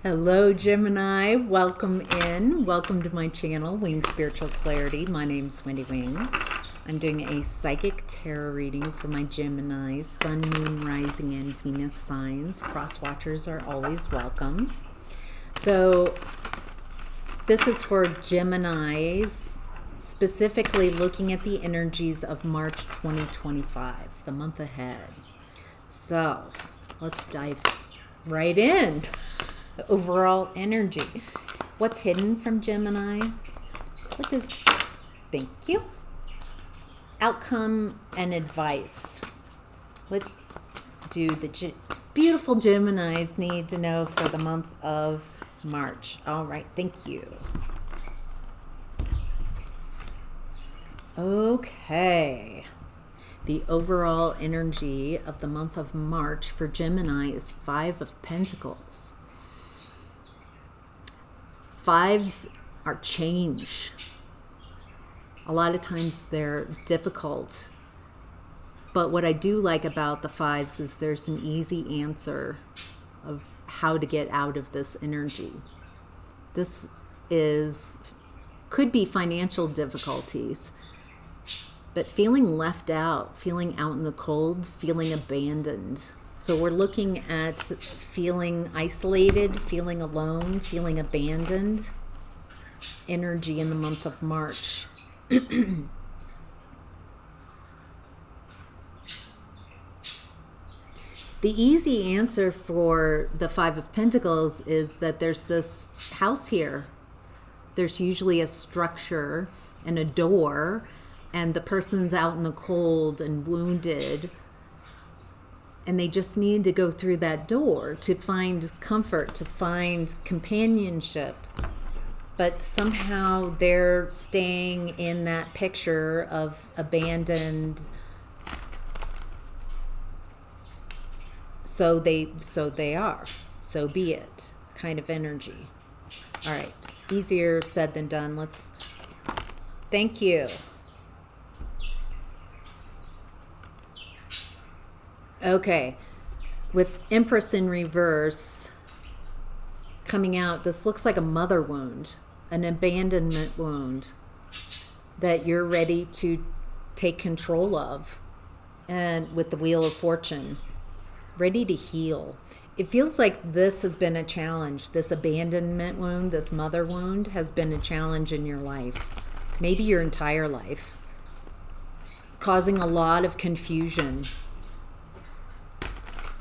Hello, Gemini. Welcome in. Welcome to my channel, Wing Spiritual Clarity. My name's Wendy Wing. I'm doing a psychic tarot reading for my Gemini, Sun, Moon, Rising, and Venus signs. Cross watchers are always welcome. So, this is for Geminis, specifically looking at the energies of March 2025, the month ahead. So, let's dive right in. Overall energy. What's hidden from Gemini? What does, thank you. Outcome and advice. What do the beautiful Geminis need to know for the month of March? All right, thank you. Okay. The overall energy of the month of March for Gemini is Five of Pentacles. Fives are change. A lot of times they're difficult. But what I do like about the fives is there's an easy answer of how to get out of this energy. This could be financial difficulties, but feeling left out, feeling out in the cold, feeling abandoned. So we're looking at feeling isolated, feeling alone, feeling abandoned. Energy in the month of March. The easy answer for the Five of Pentacles is that there's this house here. There's usually a structure and a door, and the person's out in the cold and wounded. And they just need to go through that door to find comfort, to find companionship. But somehow they're staying in that picture of abandoned. So they are. So be it. Kind of energy. All right. Easier said than done. Thank you. Okay, with Empress in reverse coming out, this looks like a mother wound, an abandonment wound that you're ready to take control of. And with the Wheel of Fortune, ready to heal. It feels like this has been a challenge. This abandonment wound, this mother wound has been a challenge in your life, maybe your entire life, causing a lot of confusion.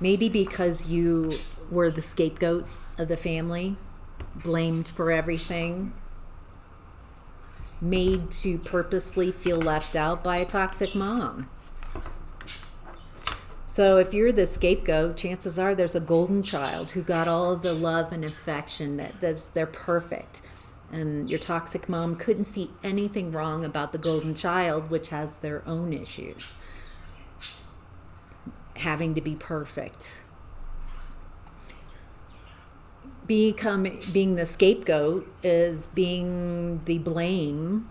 Maybe because you were the scapegoat of the family, blamed for everything, made to purposely feel left out by a toxic mom. So if you're the scapegoat, chances are there's a golden child who got all of the love and affection they're perfect. And your toxic mom couldn't see anything wrong about the golden child, which has their own issues. Having to be perfect. Being the scapegoat is being the blame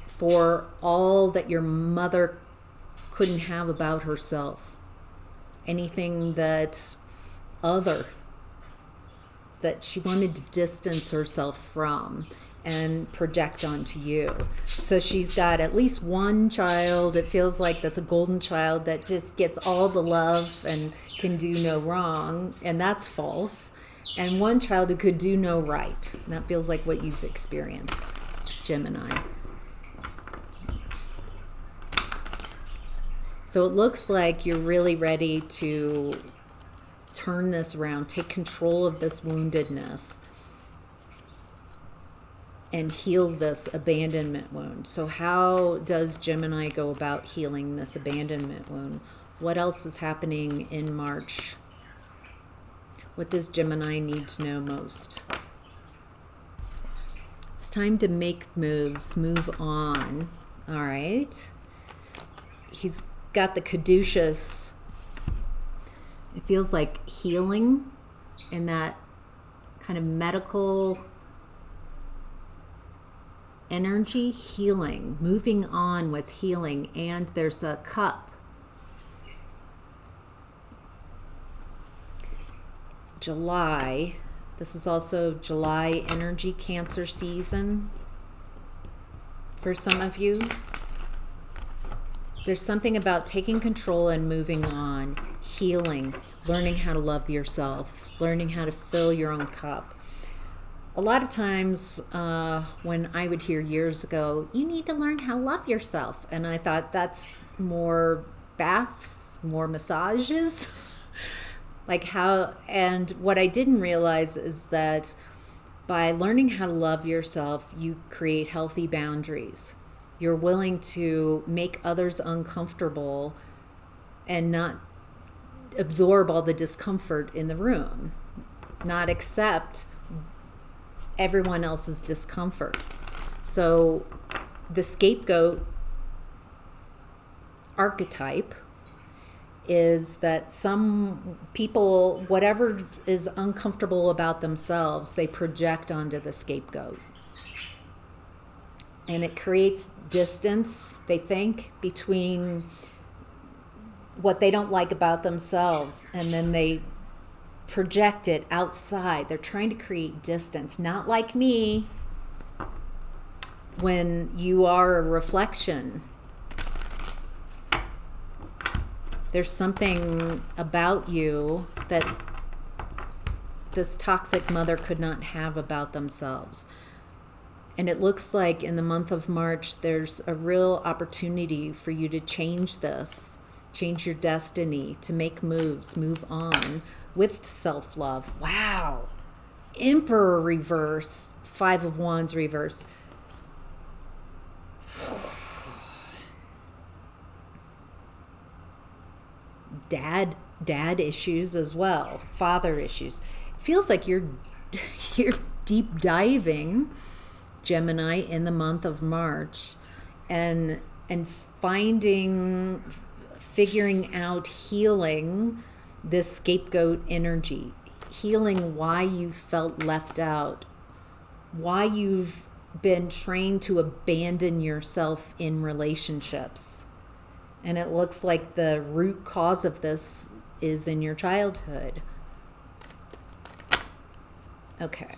for all that your mother couldn't have about herself. Anything that she wanted to distance herself from and project onto you. So she's got at least one child, it feels like, that's a golden child that just gets all the love and can do no wrong, and that's false. And one child who could do no right. And that feels like what you've experienced, Gemini. So it looks like you're really ready to turn this around, take control of this woundedness, and heal this abandonment wound. So how does Gemini go about healing this abandonment wound? What else is happening in March? What does Gemini need to know most? It's time to make moves, move on. All right. He's got the caduceus. It feels like healing in that kind of medical energy, healing, moving on with healing. And there's a cup. July This is also July energy, Cancer season for some of you. There's something about taking control and moving on, healing, learning how to love yourself, learning how to fill your own cup. A lot of times when I would hear years ago, you need to learn how to love yourself. And I thought that's more baths, more massages. And what I didn't realize is that by learning how to love yourself, you create healthy boundaries. You're willing to make others uncomfortable and not absorb all the discomfort in the room, not accept everyone else's discomfort. So the scapegoat archetype is that some people, whatever is uncomfortable about themselves, they project onto the scapegoat. And it creates distance, they think, between what they don't like about themselves, and then they project it outside. They're trying to create distance. Not like me, when you are a reflection. There's something about you that this toxic mother could not have about themselves. And it looks like in the month of March, there's a real opportunity for you to change this, change your destiny, to make moves, move on with self-love. Wow. Emperor reverse, 5 of Wands reverse. Dad issues as well, father issues. It feels like you're deep diving, Gemini, in the month of March, and figuring out, healing this scapegoat energy, healing why you felt left out, why you've been trained to abandon yourself in relationships. And it looks like the root cause of this is in your childhood. Okay.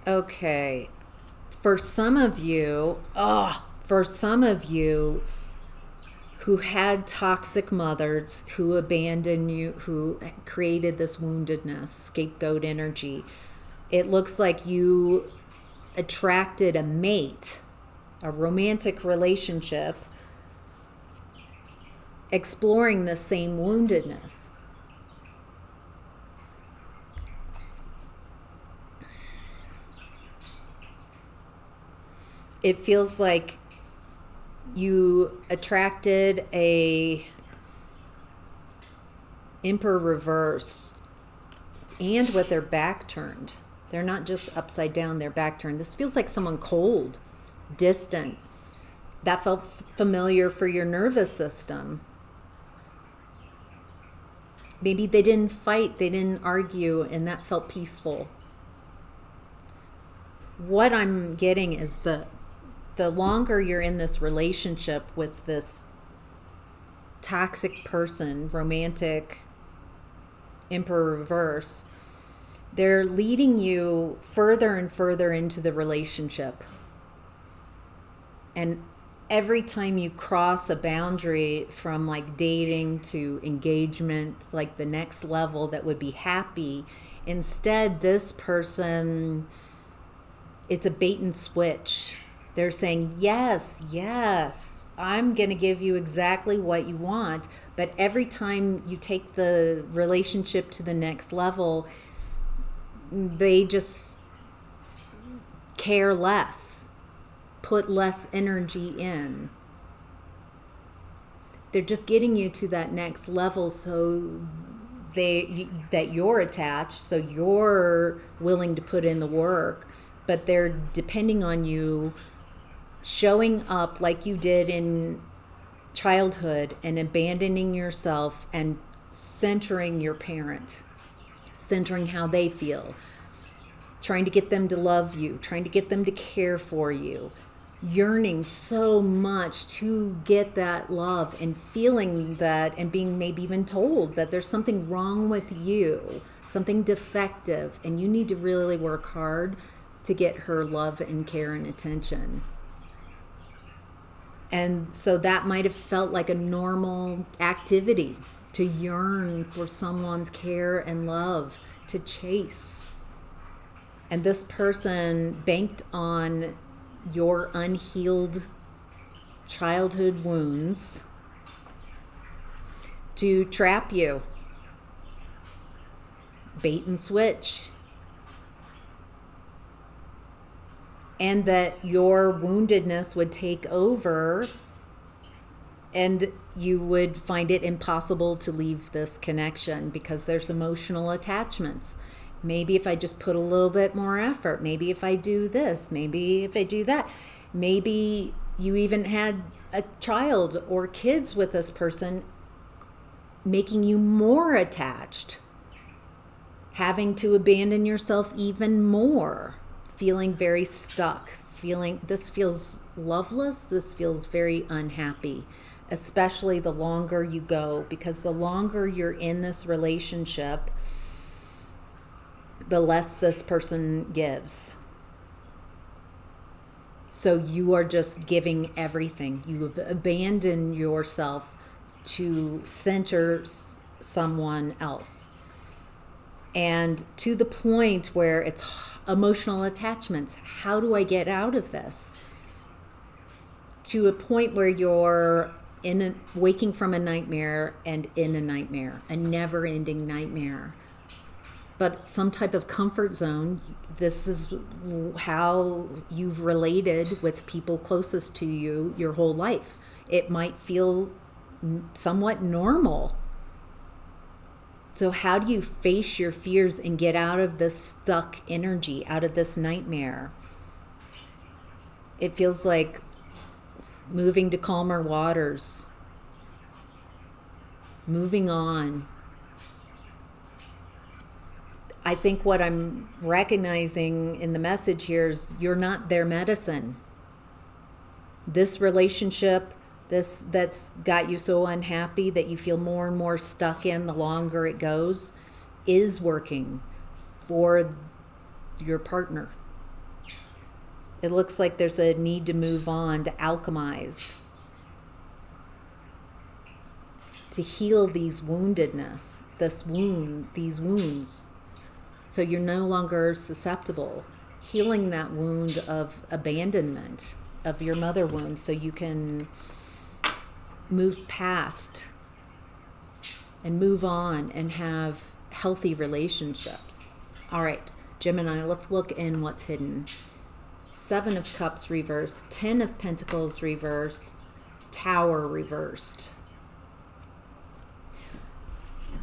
Okay. For some of you who had toxic mothers who abandoned you, who created this woundedness, scapegoat energy, it looks like you attracted a mate, a romantic relationship, exploring the same woundedness. It feels like you attracted a Emperor reverse, and with their back turned. They're not just upside down, they're back turned. This feels like someone cold, distant. That felt familiar for your nervous system. Maybe they didn't fight, they didn't argue, and that felt peaceful. What I'm getting is the longer you're in this relationship with this toxic person, romantic Emperor reverse, they're leading you further and further into the relationship. And every time you cross a boundary from like dating to engagement, like the next level that would be happy, instead this person, it's a bait and switch. They're saying, yes, I'm going to give you exactly what you want. But every time you take the relationship to the next level, they just care less, put less energy in. They're just getting you to that next level so that you're attached, so you're willing to put in the work, but they're depending on you showing up like you did in childhood and abandoning yourself and centering your parent, centering how they feel. trying to get them to love you, trying to get them to care for you, yearning so much to get that love and feeling that, and being maybe even told that there's something wrong with you, something defective, and you need to really work hard to get her love and care and attention. And so that might have felt like a normal activity to yearn for someone's care and love, to chase. And this person banked on your unhealed childhood wounds to trap you. Bait and switch. And that your woundedness would take over and you would find it impossible to leave this connection because there's emotional attachments. Maybe if I just put a little bit more effort, maybe if I do this, maybe if I do that, maybe you even had a child or kids with this person, making you more attached, having to abandon yourself even more, feeling very stuck, feeling this feels loveless, this feels very unhappy, especially the longer you go, because the longer you're in this relationship, the less this person gives. So you are just giving everything. You've abandoned yourself to center someone else. And to the point where it's emotional attachments. How do I get out of this? To a point where you're waking from a nightmare and in a nightmare, a never-ending nightmare. But some type of comfort zone. This is how you've related with people closest to you your whole life. It might feel somewhat normal. So how do you face your fears and get out of this stuck energy, out of this nightmare? It feels like moving to calmer waters, moving on. I think what I'm recognizing in the message here is you're not their medicine. This relationship, that's got you so unhappy that you feel more and more stuck in the longer it goes, is working for your partner. It looks like there's a need to move on, to alchemize, to heal these woundedness, these wounds. So you're no longer susceptible. Healing that wound of abandonment, of your mother wound, so you can move past and move on and have healthy relationships. All right, Gemini, let's look in what's hidden. 7 of Cups reversed, 10 of Pentacles reversed, Tower reversed.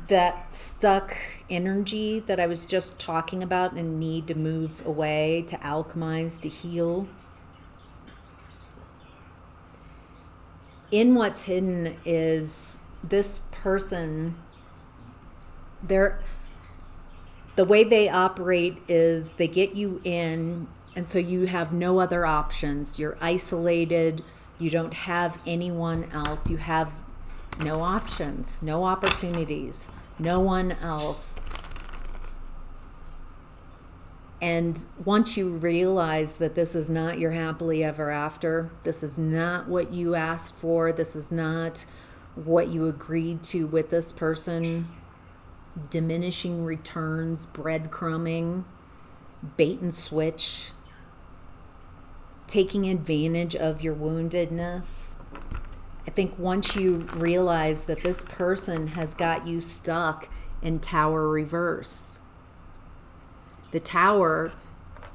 That stuck energy that I was just talking about and need to move away, to alchemize, to heal. In what's hidden is this person, the way they operate is they get you in, and so you have no other options. You're isolated. You don't have anyone else. You have no options, no opportunities, no one else. And once you realize that this is not your happily ever after, this is not what you asked for, this is not what you agreed to with this person, diminishing returns, breadcrumbing, bait and switch, taking advantage of your woundedness. I think once you realize that this person has got you stuck in Tower reverse. The Tower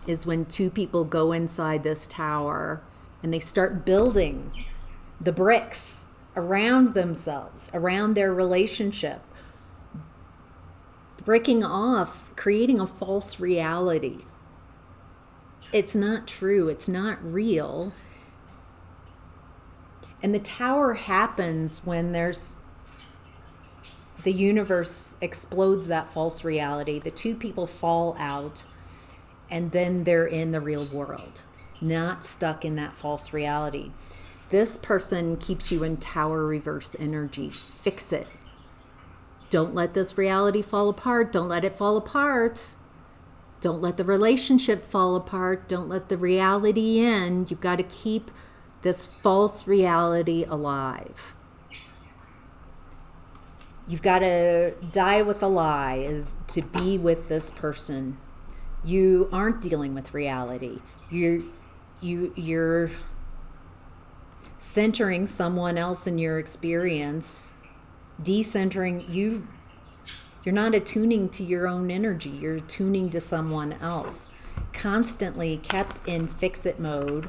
is when 2 people go inside this tower and they start building the bricks around themselves, around their relationship, breaking off, creating a false reality. It's not true. It's not real. And the Tower happens when the universe explodes that false reality. The 2 people fall out and then they're in the real world, not stuck in that false reality. This person keeps you in tower reverse energy. Fix it. Don't let this reality fall apart. Don't let it fall apart. Don't let the relationship fall apart. Don't let the reality in. You've got to keep this false reality alive. You've got to die with a lie, is to be with this person. You aren't dealing with reality. You're centering someone else in your experience, decentering you. You're not attuning to your own energy. You're attuning to someone else. Constantly kept in fix-it mode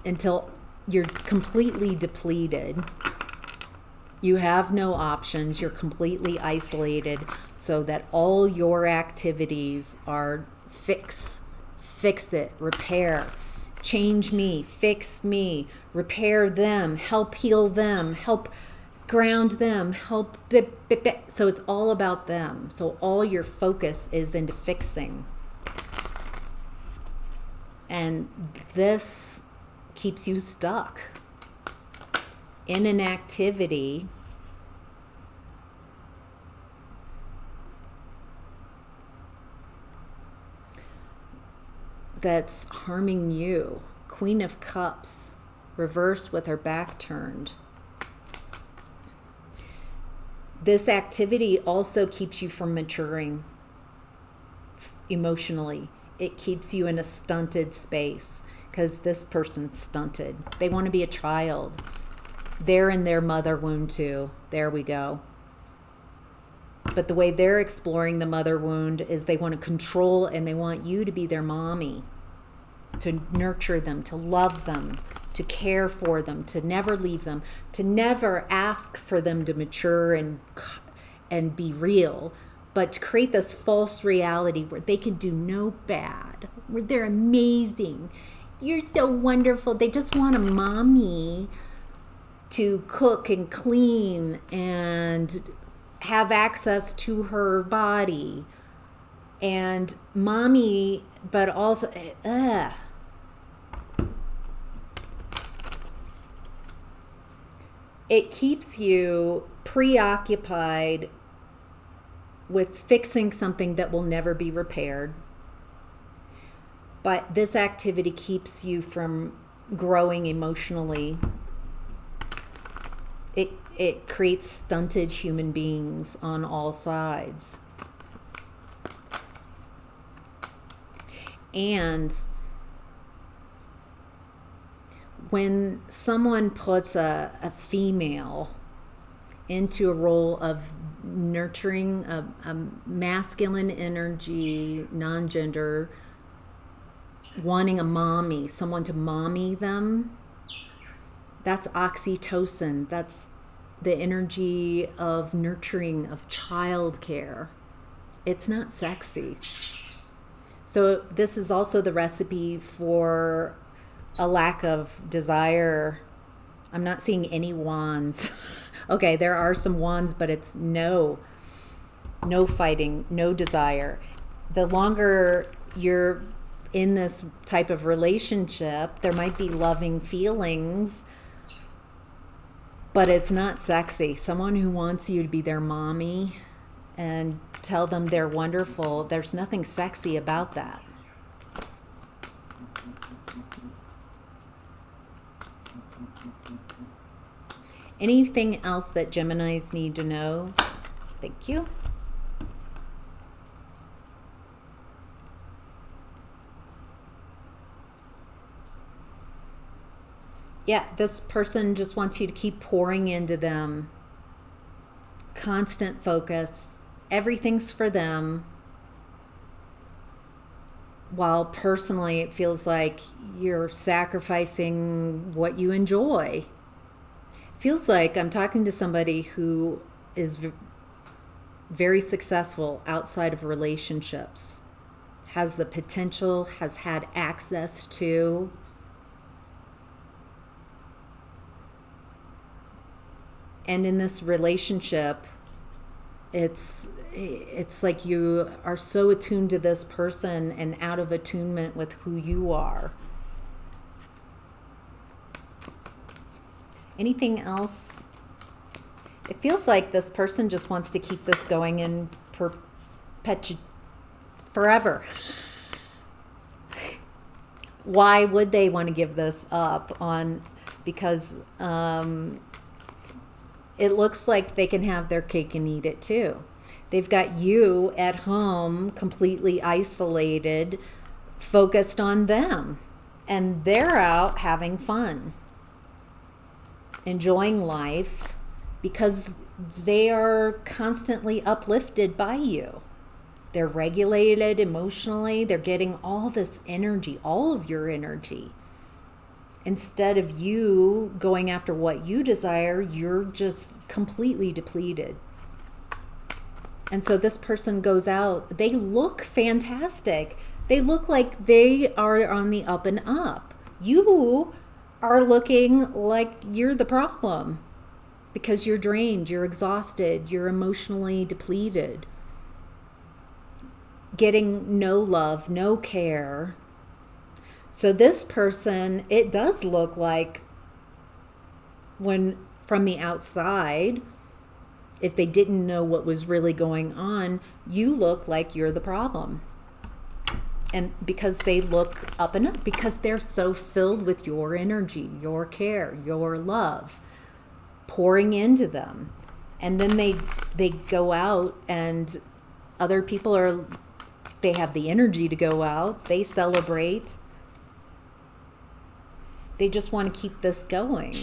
until you're completely depleted. You have no options. You're completely isolated, so that all your activities are fix it, repair, change me, fix me, repair them, help heal them, help ground them, help so it's all about them. So all your focus is into fixing. And this keeps you stuck in an activity that's harming you. Queen of Cups, reversed with her back turned. This activity also keeps you from maturing emotionally. It keeps you in a stunted space because this person's stunted. They want to be a child. They're in their mother wound too. There we go. But the way they're exploring the mother wound is they want to control, and they want you to be their mommy, to nurture them, to love them, to care for them, to never leave them, to never ask for them to mature and be real, but to create this false reality where they can do no bad, where they're amazing. You're so wonderful. They just want a mommy to cook and clean and have access to her body. And mommy, but also, it keeps you preoccupied with fixing something that will never be repaired. But this activity keeps you from growing emotionally. It creates stunted human beings on all sides. And when someone puts a female into a role of nurturing a masculine energy, non-gender, wanting a mommy, someone to mommy them, that's oxytocin. That's the energy of nurturing, of childcare. It's not sexy. So this is also the recipe for a lack of desire. I'm not seeing any wands. Okay, there are some wands, but it's no fighting, no desire. The longer you're in this type of relationship, there might be loving feelings, but it's not sexy. Someone who wants you to be their mommy and tell them they're wonderful, there's nothing sexy about that. Anything else that Geminis need to know? Thank you. Yeah, this person just wants you to keep pouring into them. Constant focus. Everything's for them. While personally it feels like you're sacrificing what you enjoy. Feels like I'm talking to somebody who is very successful outside of relationships, has the potential, has had access to. And in this relationship, it's it's like you are so attuned to this person and out of attunement with who you are. Anything else? It feels like this person just wants to keep this going in forever. Why would they want to give this up on? Because it looks like they can have their cake and eat it too. They've got you at home, completely isolated, focused on them. And they're out having fun, enjoying life, because they are constantly uplifted by you. They're regulated emotionally. They're getting all this energy, all of your energy. Instead of you going after what you desire, you're just completely depleted. And so this person goes out. They look fantastic. They look like they are on the up and up. You are looking like you're the problem because you're drained, you're exhausted, you're emotionally depleted. Getting no love, no care. So this person, it does look like, when from the outside, if they didn't know what was really going on, you look like you're the problem. And because they look up and up, because they're so filled with your energy, your care, your love, pouring into them. And then they go out, and other people they have the energy to go out, they celebrate. They just want to keep this going.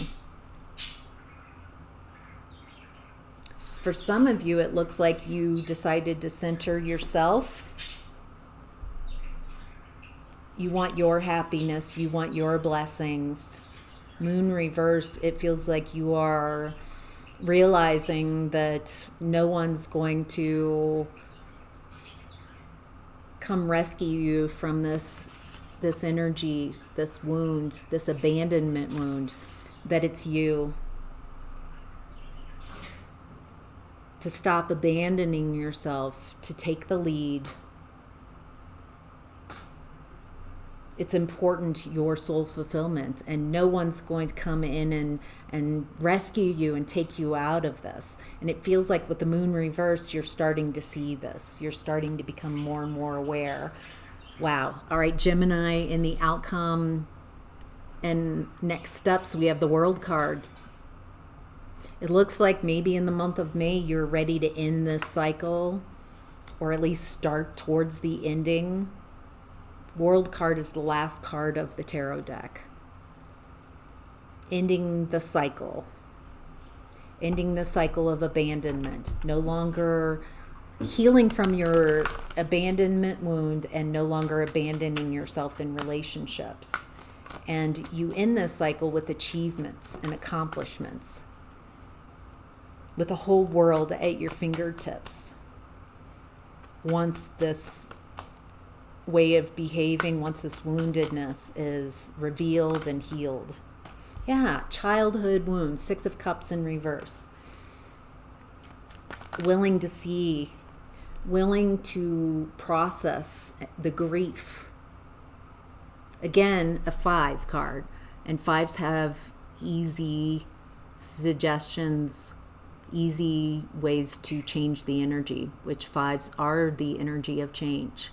For some of you, it looks like you decided to center yourself. You want your happiness. You want your blessings. Moon reversed, it feels like you are realizing that no one's going to come rescue you from this energy, this wound, this abandonment wound, that it's you. To stop abandoning yourself, to take the lead. It's important, your soul fulfillment, and no one's going to come in and rescue you and take you out of this. And it feels like with the moon reverse, you're starting to see this. You're starting to become more and more aware. Wow. All right, Gemini, in the outcome and next steps, we have the World card. It looks like maybe in the month of May, you're ready to end this cycle, or at least start towards the ending. World card is the last card of the tarot deck. Ending the cycle. Ending the cycle of abandonment. No longer healing from your abandonment wound and no longer abandoning yourself in relationships. And you end this cycle with achievements and accomplishments, with the whole world at your fingertips. Once this way of behaving, once this woundedness is revealed and healed. Yeah, childhood wounds, 6 of Cups in reverse. Willing to see, willing to process the grief. Again, a 5 card. And 5s have easy suggestions, easy ways to change the energy, which 5s are the energy of change.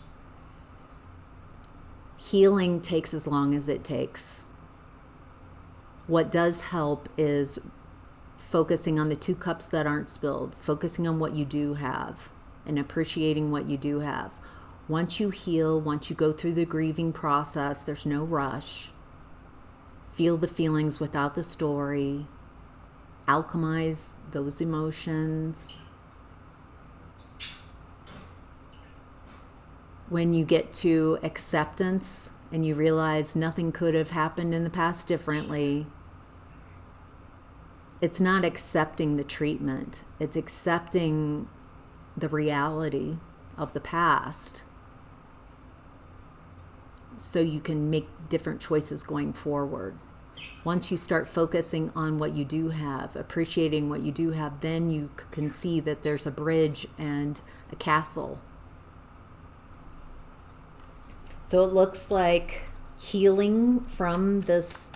Healing takes as long as it takes. What does help is focusing on the 2 cups that aren't spilled, focusing on what you do have and appreciating what you do have. Once you heal, once you go through the grieving process, there's no rush. Feel the feelings without the story. Alchemize those emotions. When you get to acceptance and you realize nothing could have happened in the past differently, it's not accepting the treatment. It's accepting the reality of the past so you can make different choices going forward. Once you start focusing on what you do have, appreciating what you do have, then you can see that there's a bridge and a castle. So it looks like healing from this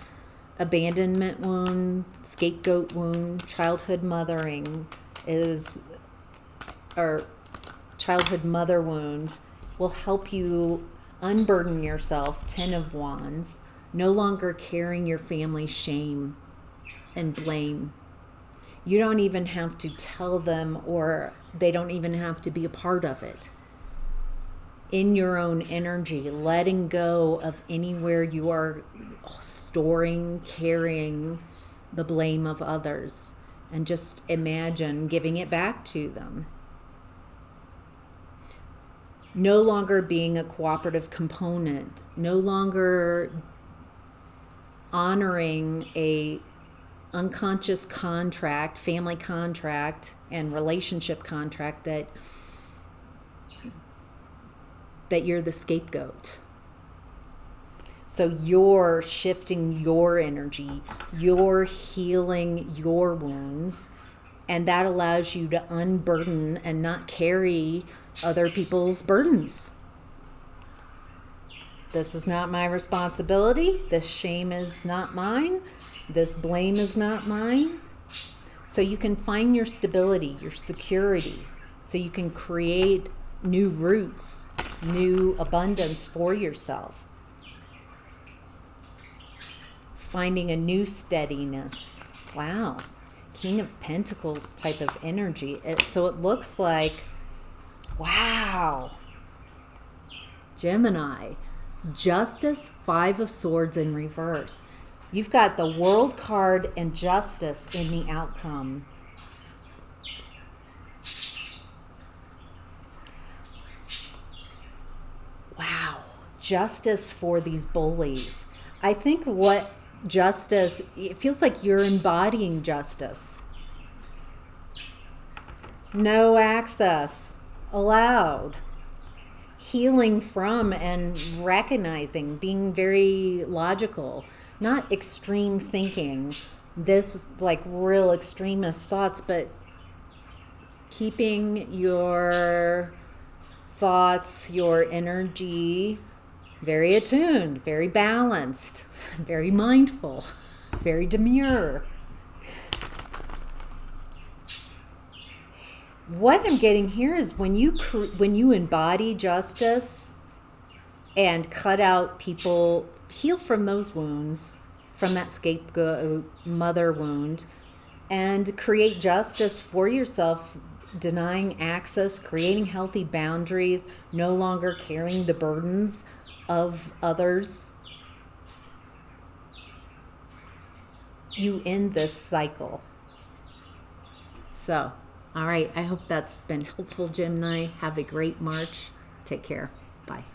abandonment wound, scapegoat wound, childhood mothering or childhood mother wound will help you unburden yourself. 10 of Wands, no longer carrying your family's shame and blame. You don't even have to tell them, or they don't even have to be a part of it. In your own energy, letting go of anywhere you are storing, carrying the blame of others, and just imagine giving it back to them. No longer being a cooperative component, no longer honoring a unconscious contract, family contract, and relationship contract that you're the scapegoat. So you're shifting your energy, you're healing your wounds, and that allows you to unburden and not carry other people's burdens. This is not my responsibility. This shame is not mine. This blame is not mine. So you can find your stability, your security, so you can create new roots, new abundance for yourself. Finding a new steadiness. Wow. King of Pentacles type of energy. So it looks like, wow. Gemini. Justice, 5 of Swords in reverse. You've got the World card and Justice in the outcome. Wow. Justice for these bullies. I think what justice, it feels like you're embodying justice. No access allowed. Healing from and recognizing, being very logical, not extreme thinking, this like real extremist thoughts, but keeping your thoughts, your energy very attuned, very balanced, very mindful, very demure. What I'm getting here is when you embody justice and cut out people, heal from those wounds, from that scapegoat mother wound, and create justice for yourself, denying access, creating healthy boundaries, no longer carrying the burdens of others, you end this cycle. So, all right, I hope that's been helpful, Gemini. Have a great March. Take care. Bye.